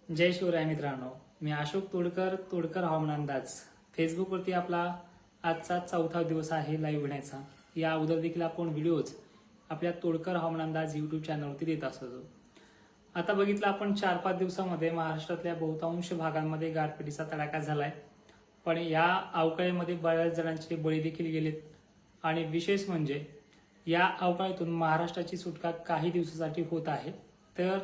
जय शिवराय मित्रांनो, मी अशोक तोडकर हवामान अंदाज. फेसबुकवरती आपला आजचा 4था दिवस आहे लाईव्ह येण्याचा. या अगोदर देखील आपण व्हिडिओज आपल्या तोडकर हवामान अंदाज यूट्यूब चॅनलवरती देत असतो. आता बघितलं आपण 4-5 दिवसामध्ये महाराष्ट्रातल्या बहुतांश भागांमध्ये गारपिटीचा तडाखा झालाय. पण या अवकाळीमध्ये बऱ्याच जणांचे बळी देखील गेलेत आणि विशेष म्हणजे या अवकाळीतून महाराष्ट्राची सुटका काही दिवसासाठी होत आहे. तर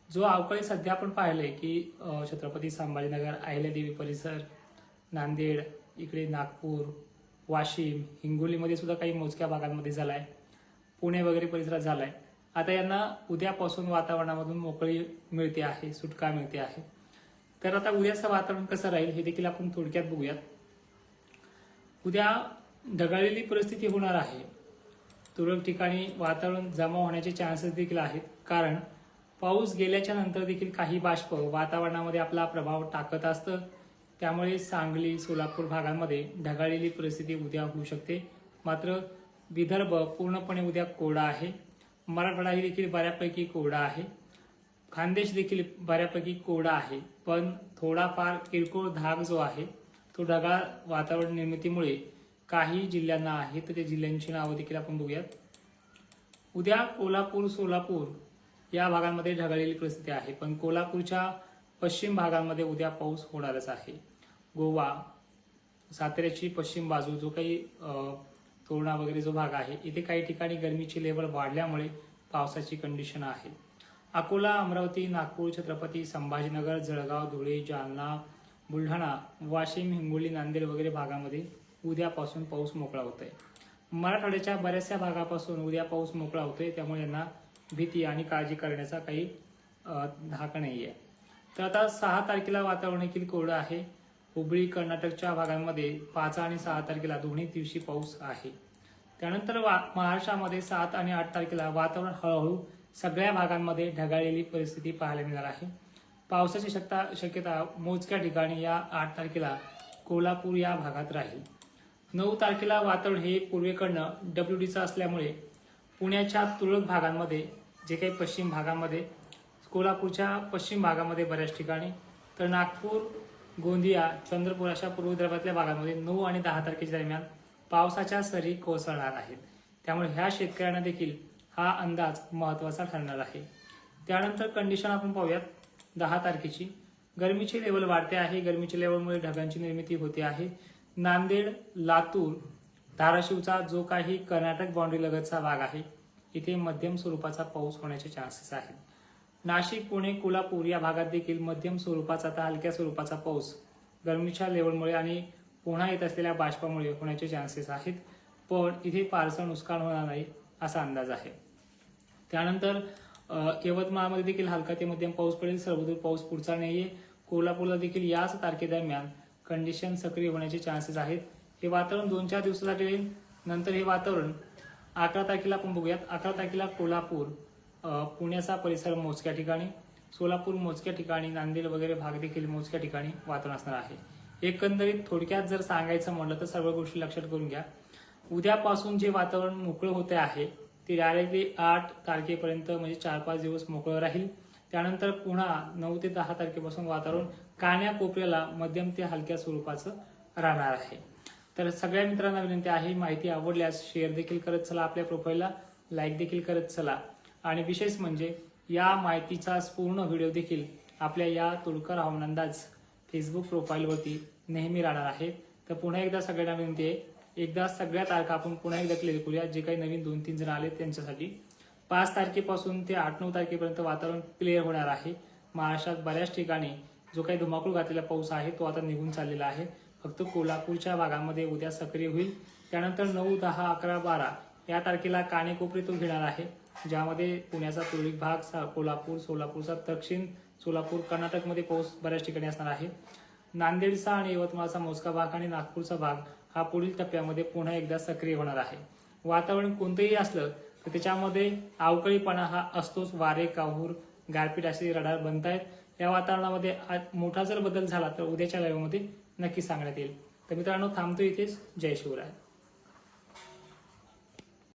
जो अवकाळी सध्या आपण पाहिलंय की छत्रपती संभाजीनगर, अहिल्यादेवी परिसर, नांदेड, इकडे नागपूर, वाशिम, हिंगोलीमध्ये सुद्धा काही मोजक्या भागांमध्ये झालाय, पुणे वगैरे परिसरात झालाय. आता यांना उद्यापासून वातावरणामधून मोकळी मिळते आहे, सुटका मिळते आहे. तर आता उद्याचं वातावरण कसं राहील हे देखील आपण थोडक्यात बघूयात. उद्या ढगाळलेली परिस्थिती होणार आहे. तुरळक ठिकाणी वातावरण जमा होण्याचे चान्सेस देखील आहेत, कारण पाऊस गेल्याच्या नंतर देखील काही बाष्प वातावरणामध्ये आपला प्रभाव टाकत असतं. त्यामुळे सांगली, सोलापूर भागांमध्ये ढगाळलेली परिस्थिती उद्या होऊ शकते. मात्र विदर्भ पूर्णपणे उद्या कोरडा आहे. मराठवाडा ही देखील बऱ्यापैकी कोरडा आहे. खानदेश देखील बऱ्यापैकी कोरडा आहे. पण थोडाफार किरकोळ धाग जो आहे तो ढगाळ वातावरण निर्मितीमुळे काही जिल्ह्यांना आहे. तर त्या जिल्ह्यांची नावं देखील आपण बघूयात. उद्या कोल्हापूर, सोलापूर या भागांमध्ये ढगाळलेली परिस्थिती आहे. पण कोल्हापूरच्या पश्चिम भागांमध्ये उद्या पाऊस होणारच आहे. गोवा, साताऱ्याची पश्चिम बाजू, जो काही तोरणा वगैरे जो भाग आहे, इथे काही ठिकाणी गरमीची लेवल वाढल्यामुळे पावसाची कंडिशन आहे. अकोला, अमरावती, नागपूर, छत्रपती संभाजीनगर, जळगाव, धुळे, जालना, बुलढाणा, वाशिम, हिंगोली, नांदेड वगैरे भागामध्ये उद्यापासून पाऊस मोकळा होतोय. मराठवाड्याच्या बऱ्याचशा भागापासून उद्या पाऊस मोकळा होतोय. त्यामुळे यांना भीती आणि काळजी करण्याचा काही धाक नाही आहे. तर आता 6 तारखेला वातावरण देखील कोरडं आहे. हुबळी, कर्नाटकच्या भागांमध्ये 5 आणि 6 तारखेला दोन्ही दिवशी पाऊस आहे. त्यानंतर महाराष्ट्रामध्ये 7 आणि 8 तारखेला वातावरण हळूहळू सगळ्या भागांमध्ये ढगाळलेली परिस्थिती पाहायला मिळणार आहे. पावसाची शक्यता मोजक्या ठिकाणी या 8 तारखेला कोल्हापूर या भागात राहील. 9 तारखेला वातावरण हे पूर्वेकडनं WDचं असल्यामुळे पुण्याच्या तुरळक भागांमध्ये, जे काही पश्चिम भागामध्ये, कोल्हापूरच्या पश्चिम भागामध्ये बऱ्याच ठिकाणी, तर नागपूर, गोंदिया, चंद्रपूर अशा पूर्व विदर्भातल्या भागांमध्ये 9 आणि 10 तारखेच्या दरम्यान पावसाच्या सरी कोसळणार आहेत. त्यामुळे ह्या शेतकऱ्यांना देखील हा अंदाज महत्त्वाचा ठरणार आहे. त्यानंतर कंडिशन आपण पाहूयात 10 तारखेची. गरमीची लेवल वाढते आहे. गरमीच्या लेवलमुळे ढगांची निर्मिती होते आहे. नांदेड, लातूर, धाराशिवचा जो काही कर्नाटक बाउंड्री लगतचा भाग आहे, इथे मध्यम स्वरूपाचा पाऊस होण्याचे चान्सेस आहेत. नाशिक, पुणे, कोल्हापूर या भागात देखील मध्यम स्वरूपाचा आता हलक्या स्वरूपाचा पाऊस गरमीच्या लेवलमुळे आणि पुन्हा येत असलेल्या बाष्पामुळे होण्याचे चान्सेस आहेत. पण इथे फारसं नुकसान होणार नाही असा अंदाज आहे. त्यानंतर यवतमाळमध्ये देखील हलका ते मध्यम पाऊस पडेल. सर्वदूर पाऊस पुढचा नाहीये. कोल्हापूरला देखील याच तारखेदरम्यान कंडिशन सक्रिय होण्याचे चान्सेस आहेत. हे वातावरण 2-4 दिवसासाठी राहील. नंतर हे वातावरण 11 तारखेला आपण बघूयात. 11 तारखेला कोल्हापूर, पुण्याचा परिसर मोजक्या ठिकाणी, सोलापूर मोजक्या ठिकाणी, नांदेड वगैरे भाग देखील मोजक्या ठिकाणी वातावरण असणार आहे. एकंदरीत थोडक्यात जर सांगायचं म्हटलं तर सर्व गोष्टी लक्षात करून घ्या. उद्यापासून जे वातावरण मोकळं होते आहे ते डायरेक्टली 8 तारखेपर्यंत म्हणजे 4-5 दिवस मोकळं राहील. त्यानंतर पुन्हा 9 ते 10 तारखेपासून वातावरण कान्याकोपऱ्याला मध्यम ते हलक्या स्वरूपाचं राहणार आहे. तर सगळ्या मित्रांना विनंती आहे, माहिती आवडल्यास शेअर देखील करत चला, आपल्या प्रोफाईलला लाईक देखील करत चला. आणि विशेष म्हणजे या माहितीचा पूर्ण व्हिडिओ देखील आपल्या या तोडकर हवामान अंदाज फेसबुक प्रोफाईलवरती नेहमी राहणार आहे. तर पुन्हा एकदा सगळ्यांना विनंती आहे, एकदा सगळ्या तारखा आपण पुन्हा एकदा क्लिअर करूया. जे काही नवीन 2-3 जण आले त्यांच्यासाठी 5 तारखेपासून ते 8-9 तारखेपर्यंत वातावरण क्लिअर होणार आहे. महाराष्ट्रात बऱ्याच ठिकाणी जो काही धुमाकूळ घातलेला पाऊस आहे तो आता निघून चाललेला आहे. फक्त कोल्हापूरच्या भागामध्ये उद्या सक्रिय होईल. त्यानंतर 9, 10, 11, 12 या तारखेला कानेकोपरी तो घेणार आहे, ज्यामध्ये पुण्याचा तुरळक भाग, कोल्हापूर, सोलापूरचा दक्षिण, सोलापूर, कर्नाटकमध्ये पाऊस बऱ्याच ठिकाणी असणार आहे. नांदेडचा आणि यवतमाळचा मोजका भाग आणि नागपूरचा भाग हा पुढील टप्प्यामध्ये पुन्हा एकदा सक्रिय होणार आहे. वातावरण कोणतेही असलं तर त्याच्यामध्ये अवकाळीपणा हा असतोच. वारे, काहूर, गारपीट असे रडार बनतायत. या वातावरणामध्ये मोठा जर बदल झाला तर उद्याच्या लाईव्हमध्ये नक्की सांगण्यात येईल. तर मित्रांनो, थांबतो इथेच. जय शिवराय.